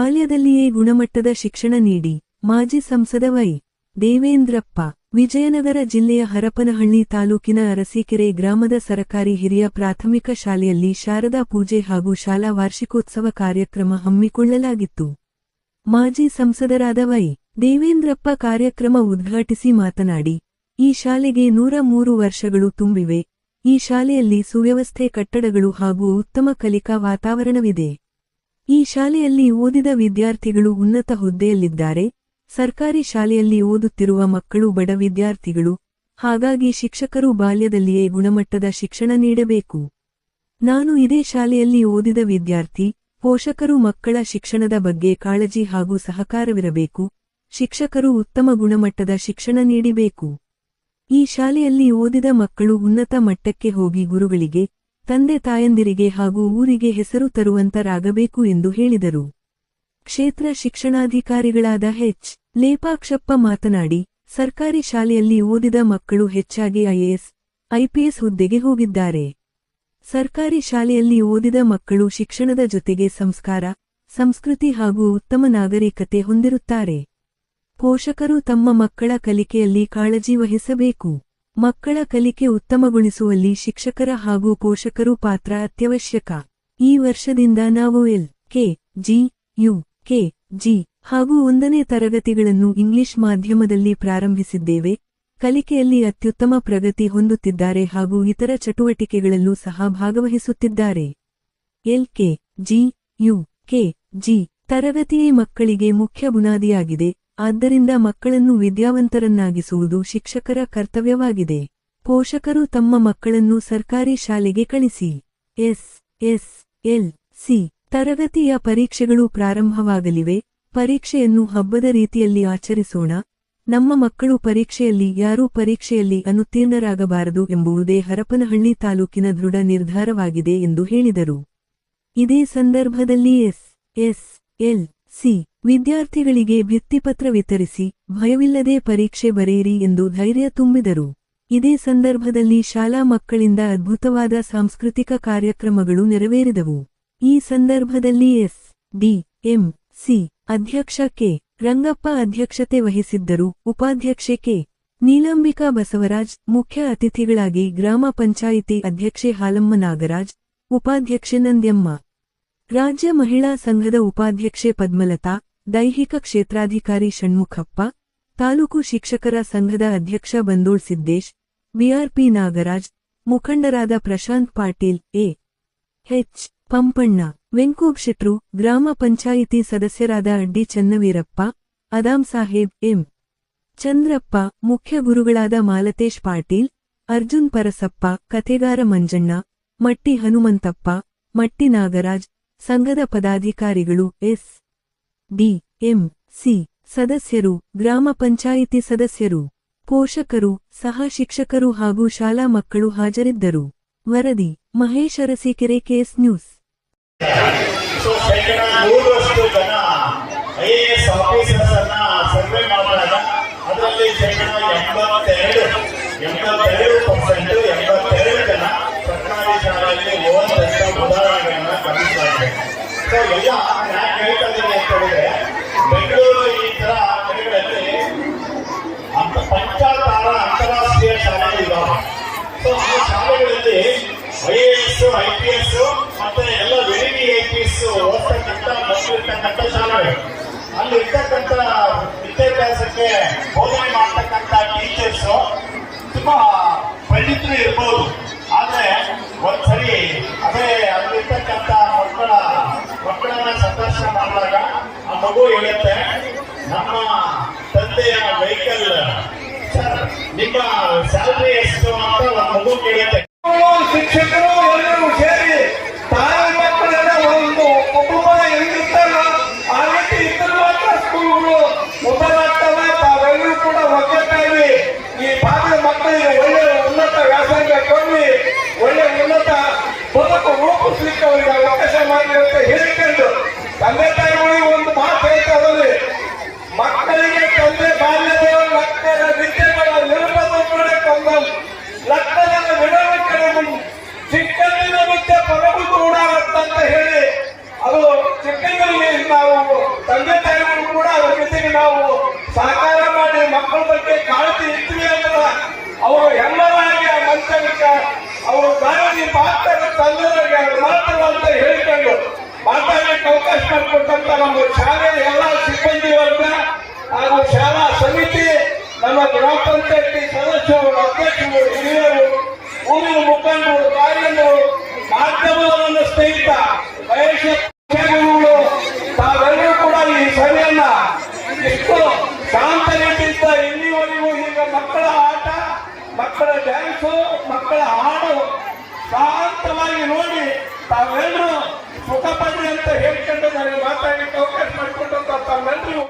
ಬಾಲ್ಯದಲ್ಲಿಯೇ ಗುಣಮಟ್ಟದ ಶಿಕ್ಷಣ ನೀಡಿ. ಮಾಜಿ ಸಂಸದ ವೈ. ದೇವೇಂದ್ರಪ್ಪ. ವಿಜಯನಗರ ಜಿಲ್ಲೆಯ ಹರಪನಹಳ್ಳಿ ತಾಲೂಕಿನ ಅರಸೀಕೆರೆ ಗ್ರಾಮದ ಸರಕಾರಿ ಹಿರಿಯ ಪ್ರಾಥಮಿಕ ಶಾಲೆಯಲ್ಲಿ ಶಾರದಾ ಪೂಜೆ ಹಾಗೂ ಶಾಲಾ ವಾರ್ಷಿಕೋತ್ಸವ ಕಾರ್ಯಕ್ರಮ ಹಮ್ಮಿಕೊಳ್ಳಲಾಗಿತ್ತು. ಮಾಜಿ ಸಂಸದರಾದ ವೈ. ದೇವೇಂದ್ರಪ್ಪ ಕಾರ್ಯಕ್ರಮ ಉದ್ಘಾಟಿಸಿ ಮಾತನಾಡಿ, ಈ ಶಾಲೆಗೆ 103 ವರ್ಷಗಳು ತುಂಬಿವೆ. ಈ ಶಾಲೆಯಲ್ಲಿ ಸುವ್ಯವಸ್ಥೆ ಕಟ್ಟಡಗಳು ಹಾಗೂ ಉತ್ತಮ ಕಲಿಕಾ ವಾತಾವರಣವಿದೆ. ಈ ಶಾಲೆಯಲ್ಲಿ ಓದಿದ ವಿದ್ಯಾರ್ಥಿಗಳು ಉನ್ನತ ಹುದ್ದೆಯಲ್ಲಿದ್ದಾರೆ. ಸರ್ಕಾರಿ ಶಾಲೆಯಲ್ಲಿ ಓದುತ್ತಿರುವ ಮಕ್ಕಳು ಬಡ ವಿದ್ಯಾರ್ಥಿಗಳು. ಹಾಗಾಗಿ ಶಿಕ್ಷಕರು ಬಾಲ್ಯದಲ್ಲಿಯೇ ಗುಣಮಟ್ಟದ ಶಿಕ್ಷಣ ನೀಡಬೇಕು. ನಾನು ಇದೇ ಶಾಲೆಯಲ್ಲಿ ಓದಿದ ವಿದ್ಯಾರ್ಥಿ. ಪೋಷಕರು ಮಕ್ಕಳ ಶಿಕ್ಷಣದ ಬಗ್ಗೆ ಕಾಳಜಿ ಹಾಗೂ ಸಹಕಾರವಿರಬೇಕು. ಶಿಕ್ಷಕರು ಉತ್ತಮ ಗುಣಮಟ್ಟದ ಶಿಕ್ಷಣ ನೀಡಬೇಕು. ಈ ಶಾಲೆಯಲ್ಲಿ ಓದಿದ ಮಕ್ಕಳು ಉನ್ನತ ಮಟ್ಟಕ್ಕೆ ಹೋಗಿ ಗುರುಗಳಿಗೆ, ತಂದೆ ತಾಯಂದಿರಿಗೆ ಹಾಗೂ ಊರಿಗೆ ಹೆಸರು ತರುವಂತರಾಗಬೇಕು ಎಂದು ಹೇಳಿದರು. ಕ್ಷೇತ್ರ ಶಿಕ್ಷಣಾಧಿಕಾರಿಗಳಾದ ಎಚ್. ಲೇಪಾಕ್ಷಪ್ಪ ಮಾತನಾಡಿ, ಸರ್ಕಾರಿ ಶಾಲೆಯಲ್ಲಿ ಓದಿದ ಮಕ್ಕಳು ಹೆಚ್ಚಾಗಿ ಐಎಎಸ್, ಐಪಿಎಸ್ ಹುದ್ದೆಗೆ ಹೋಗಿದ್ದಾರೆ. ಸರ್ಕಾರಿ ಶಾಲೆಯಲ್ಲಿ ಓದಿದ ಮಕ್ಕಳು ಶಿಕ್ಷಣದ ಜೊತೆಗೆ ಸಂಸ್ಕಾರ, ಸಂಸ್ಕೃತಿ ಹಾಗೂ ಉತ್ತಮ ನಾಗರಿಕತೆ ಹೊಂದಿರುತ್ತಾರೆ. ಪೋಷಕರು ತಮ್ಮ ಮಕ್ಕಳ ಕಲಿಕೆಯಲ್ಲಿ ಕಾಳಜಿ ವಹಿಸಬೇಕು. ಮಕ್ಕಳ ಕಲಿಕೆ ಉತ್ತಮಗೊಳಿಸುವಲ್ಲಿ ಶಿಕ್ಷಕರ ಹಾಗೂ ಪೋಷಕರು ಪಾತ್ರ ಅತ್ಯವಶ್ಯಕ. ಈ ವರ್ಷದಿಂದ ನಾವು ಎಲ್.ಕೆ.ಜಿ, ಯು.ಕೆ.ಜಿ ಹಾಗೂ 1ನೇ ತರಗತಿಗಳನ್ನು ಇಂಗ್ಲಿಷ್ ಮಾಧ್ಯಮದಲ್ಲಿ ಪ್ರಾರಂಭಿಸಿದ್ದೇವೆ. ಕಲಿಕೆಯಲ್ಲಿ ಅತ್ಯುತ್ತಮ ಪ್ರಗತಿ ಹೊಂದುತ್ತಿದ್ದಾರೆ ಹಾಗೂ ಇತರ ಚಟುವಟಿಕೆಗಳಲ್ಲೂ ಸಹ ಭಾಗವಹಿಸುತ್ತಿದ್ದಾರೆ. ಎಲ್.ಕೆ.ಜಿ, ಯು.ಕೆ.ಜಿ ತರಗತಿಯೇ ಮಕ್ಕಳಿಗೆ ಮುಖ್ಯ ಬುನಾದಿಯಾಗಿದೆ. ಆದ್ದರಿಂದ ಮಕ್ಕಳನ್ನು ವಿದ್ಯಾವಂತರನ್ನಾಗಿಸುವುದು ಶಿಕ್ಷಕರ ಕರ್ತವ್ಯವಾಗಿದೆ. ಪೋಷಕರು ತಮ್ಮ ಮಕ್ಕಳನ್ನು ಸರ್ಕಾರಿ ಶಾಲೆಗೆ ಕಳಿಸಿ. ಎಸ್.ಎಸ್.ಎಲ್.ಸಿ ತರಗತಿಯ ಪರೀಕ್ಷೆಗಳು ಪ್ರಾರಂಭವಾಗಲಿವೆ. ಪರೀಕ್ಷೆಯನ್ನು ಹಬ್ಬದ ರೀತಿಯಲ್ಲಿ ಆಚರಿಸೋಣ. ನಮ್ಮ ಮಕ್ಕಳು ಪರೀಕ್ಷೆಯಲ್ಲಿ ಯಾರೂ ಪರೀಕ್ಷೆಯಲ್ಲಿ ಅನುತ್ತೀರ್ಣರಾಗಬಾರದು ಎಂಬುದೇ ಹರಪನಹಳ್ಳಿ ತಾಲೂಕಿನ ದೃಢ ನಿರ್ಧಾರವಾಗಿದೆ ಎಂದು ಹೇಳಿದರು. ಇದೇ ಸಂದರ್ಭದಲ್ಲಿ ಎಸ್.ಎಸ್.ಎಲ್.ಸಿ ವಿದ್ಯಾರ್ಥಿಗಳಿಗೆ ಭಿತ್ತಿಪತ್ರ ವಿತರಿಸಿ, ಭಯವಿಲ್ಲದೆ ಪರೀಕ್ಷೆ ಬರೆಯಿರಿ ಎಂದು ಧೈರ್ಯ ತುಂಬಿದರು. ಇದೇ ಸಂದರ್ಭದಲ್ಲಿ ಶಾಲಾ ಮಕ್ಕಳಿಂದ ಅದ್ಭುತವಾದ ಸಾಂಸ್ಕೃತಿಕ ಕಾರ್ಯಕ್ರಮಗಳು ನೆರವೇರಿದವು. ಈ ಸಂದರ್ಭದಲ್ಲಿ ಎಸ್.ಡಿ.ಎಂ.ಸಿ ಅಧ್ಯಕ್ಷ ಕೆ. ರಂಗಪ್ಪ ಅಧ್ಯಕ್ಷತೆ ವಹಿಸಿದ್ದರು. ಉಪಾಧ್ಯಕ್ಷೆ ಕೆ. ನೀಲಾಂಬಿಕಾ ಬಸವರಾಜ್, ಮುಖ್ಯ ಅತಿಥಿಗಳಾಗಿ ಗ್ರಾಮ ಪಂಚಾಯಿತಿ ಅಧ್ಯಕ್ಷೆ ಹಾಲಮ್ಮ ನಾಗರಾಜ್, ಉಪಾಧ್ಯಕ್ಷೆ ನಂದ್ಯಮ್ಮ, ರಾಜ್ಯ ಮಹಿಳಾ ಸಂಘದ ಉಪಾಧ್ಯಕ್ಷೆ ಪದ್ಮಲತಾ, ದೈಹಿಕ ಕ್ಷೇತ್ರಾಧಿಕಾರಿ ಷಣ್ಮುಖಪ್ಪ, ತಾಲೂಕು ಶಿಕ್ಷಕರ ಸಂಘದ ಅಧ್ಯಕ್ಷ ಬಂದೋಳ್ ಸಿದ್ದೇಶ್, ಬಿಆರ್ಪಿ ನಾಗರಾಜ್, ಮುಖಂಡರಾದ ಪ್ರಶಾಂತ್ ಪಾಟೀಲ್, ಎ.ಎಚ್. ಪಂಪಣ್ಣ, ವೆಂಕೂಬ್ ಶೆಟ್ರು, ಗ್ರಾಮ ಪಂಚಾಯಿತಿ ಸದಸ್ಯರಾದ ಅಡ್ಡಿ ಚನ್ನವೀರಪ್ಪ, ಅದಾಂ ಸಾಹೇಬ್, ಎಂ. ಚಂದ್ರಪ್ಪ, ಮುಖ್ಯ ಗುರುಗಳಾದ ಮಾಲತೇಶ್ ಪಾಟೀಲ್, ಅರ್ಜುನ್ ಪರಸಪ್ಪ, ಕಥೆಗಾರ ಮಂಜಣ್ಣ, ಮಟ್ಟಿ ಹನುಮಂತಪ್ಪ, ಮಟ್ಟಿ ನಾಗರಾಜ್, ಸಂಘದ ಪದಾಧಿಕಾರಿಗಳು, ಎಸ್.ಡಿ.ಎಂ.ಸಿ ಸದಸ್ಯರು, ಗ್ರಾಮ ಪಂಚಾಯಿತಿ ಸದಸ್ಯರು, ಪೋಷಕರು, ಸಹ ಶಿಕ್ಷಕರು ಹಾಗೂ ಶಾಲಾ ಮಕ್ಕಳು ಹಾಜರಿದ್ದರು. ವರದಿ ಮಹೇಶ್, ಅರಸೀಕೆರೆ, ಕೆಎಸ್ ನ್ಯೂಸ್. ಶೇಕಡ 100ರಷ್ಟು ಜನ ಐಎಎಸ್ ಆಫೀಸರ್ಸ್ ಅನ್ನ ಸರ್ವೆ ಮಾಡಿದಾಗ ಅದರಲ್ಲಿ ಶೇಕಡ 82% ಜನ ಸರ್ಕಾರಿ ಶಾಲೆಯಲ್ಲಿ ಓದಂತ ಉದಾಹರಣೆಗಳನ್ನ ಗಮನಿಸಲಾಗಿದೆ. ಸೊ ಎಲ್ಲ ಯಾಕೆ ಹೇಳ್ತಾ ಇದ್ದೀನಿ ಅಂತ ಹೇಳಿದ್ರೆ, ಬೆಂಗಳೂರು ಈ ತರ ಕಡೆಗಳಲ್ಲಿ ಪಂಚಾತಾರ ಅಂತಾರಾಷ್ಟ್ರೀಯ ಶಾಲೆಗಳು ಇದ್ದಾವೆ. ಸೊ ಆ ಶಾಲೆಗಳಲ್ಲಿ ಐಎಎಸ್, ಐಪಿಎಸ್ ಮತ್ತೆ ಎಲ್ಲ ವಿಐಪಿಎಸ್ ಓದ್ತಕ್ಕಂಥ ಮಕ್ಕಳಿರ್ತಕ್ಕಂಥ ಶಾಲೆಗಳು. ಅಲ್ಲಿ ಇರ್ತಕ್ಕಂಥ ವಿದ್ಯಾಭ್ಯಾಸಕ್ಕೆ ಬೋಧನೆ ಮಾಡ್ತಕ್ಕಂಥ ಟೀಚರ್ಸ್ ತುಂಬಾ ಪಂಡಿತರು ಇರ್ಬೋದು. ಆದ್ರೆ ಒಂದ್ಸರಿ ಅದೇ ಅಲ್ಲಿರ್ತಕ್ಕಂಥ ಮಕ್ಕಳನ್ನ ಸಂದರ್ಶನ ಮಾಡಿದಾಗ ಆ ಮಗು ಹೇಳುತ್ತೆ, ನಮ್ಮ ತಂದೆಯ ವೆಹಿಕಲ್ ಸರ್, ನಿಮ್ಮ ಸ್ಯಾಲರಿ ಎಷ್ಟು ಅಂತ ಒಂದು ಮಗು ಕೇಳುತ್ತೆ. ಶಿಕ್ಷಕರು ಎಲ್ಲರೂ ಸೇರಿ ತಾಯಿ ಮಕ್ಕಳೆಲ್ಲ ಒಂದು ಕುಟುಂಬ ಹೆಂಗಿರ್ತಾರೋ ಆ ರೀತಿ ಇತರ ಮಾತ್ರ ಸ್ಕೂಲ್ಗಳು ಮೊದಲಾಗ್ತವೆ. ತಾವೆಲ್ಲರೂ ಕೂಡ ಒಗ್ಗಟ್ಟಾಗಿ ಈ ಭಾಗದ ಮಕ್ಕಳಿಗೆ ಒಳ್ಳೆ ಉನ್ನತ ವ್ಯಾಸಂಗ ಕೊಡಿ, ಒಳ್ಳೆ ಉನ್ನತ ಬದುಕು ರೂಪಿಸ್ಲಿಕ್ಕೆ ಅವರಿಗೆ ಅವಕಾಶ ಮಾಡಿ ಅಂತ ಹೇಳಿಕೊಂಡು ತಂದೆ ತಾಯಿಗಳಿಗೆ ಒಂದು ಮಾತು ಹೇಳ್ತಾರೆ, ಮಕ್ಕಳಿಗೆ ತಂದೆ ಬಾಲ್ಯದ ಮಕ್ಕಳ ವಿದ್ಯೆಗಳ ನಿರ್ಬಂಧ ಲಕ್ಕದ ವಿಡವಕ್ಕೆ ಚಿಕ್ಕಂದಿನ ವಿದ್ಯೆ ಪರಬು ಕೂಡ ಅಂತ ಹೇಳಿ ಅದು ಚಿಕ್ಕಂದಿಗೆ ನಾವು ತಂದೆ ತಾಯಿಗಳು ಕೂಡ ಅವ್ರ ಜೊತೆಗೆ ನಾವು ಸಹಕಾರ ಮಾಡಿ ಮಕ್ಕಳ ಬಗ್ಗೆ ಕಾಳಜಿ ಇದ್ವಿ ಅಂದ್ರೆ ಅವರು ಎಲ್ಲರಾಗಿ ಆ ಮಂಚಕ್ಕೆ ಅವರು ದಾರಿ ಮಾತಾಡಿ ತಂದೆಯವರಿಗೆ ಮಾತಾಡ ಅಂತ ಹೇಳಿಕೊಂಡು ಮಾತಾಡಲಿಕ್ಕೆ ಅವಕಾಶ ಮಾಡಿಕೊಟ್ಟಂತ ನಮ್ಮ ಶಾಲೆಯ ಎಲ್ಲ ಸಿಬ್ಬಂದಿ ವರ್ಗ ಹಾಗೂ ಶಾಲಾ ಸಮಿತಿ, ನಮ್ಮ ಗ್ರಾಮ ಪಂಚಾಯತಿ ಸದಸ್ಯರು, ಅಧ್ಯಕ್ಷರು, ಹಿರಿಯರು, ಊರಿನ ಮುಖಂಡರು, ತಾಯಂದಿರು, ಮಾಧ್ಯಮದ ಸ್ನೇಹಿತ ವಯಸ್ಸಿನ ತಾವೆಲ್ಲರೂ ಕೂಡ ಈ ಸಭೆಯನ್ನ ಎಷ್ಟು ಶಾಂತ ರೀತಿಯಿಂದ ಇಲ್ಲಿವರೆಗೂ ಈಗ ಮಕ್ಕಳ ಆಟ, ಮಕ್ಕಳ ಡ್ಯಾನ್ಸು, ಮಕ್ಕಳ ಹಾಡು ಶಾಂತವಾಗಿ ನೋಡಿ ತಾವೆಲ್ಲರೂ ಸುಖ ಪಡ್ರಿ ಅಂತ ಹೇಳ್ಕೊಂಡು ನನಗೆ ಮಾತಾಡಲಿಕ್ಕೆ